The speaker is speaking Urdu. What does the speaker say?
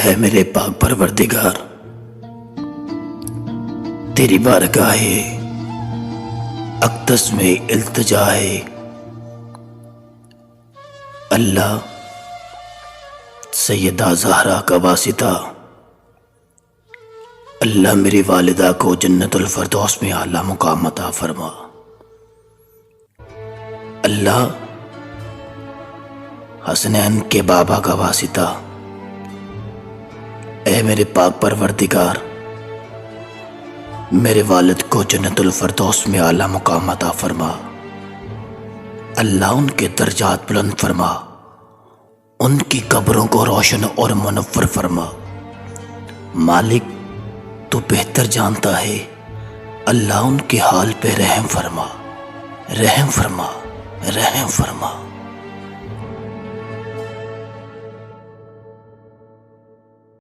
ہے میرے پاک پروردگار، تیری بارگاہ اقدس میں التجا ہے۔ اللہ سیدہ زہرا کا واسطہ، اللہ میری والدہ کو جنت الفردوس میں اعلیٰ مقام عطا فرما۔ اللہ حسنین کے بابا کا واسطہ، اے میرے پاک پروردگار میرے والد کو جنت الفردوس میں اعلیٰ مقام عطا فرما۔ اللہ ان کے درجات بلند فرما، ان کی قبروں کو روشن اور منور فرما۔ مالک تو بہتر جانتا ہے، اللہ ان کے حال پہ رحم فرما، رحم فرما، رحم فرما۔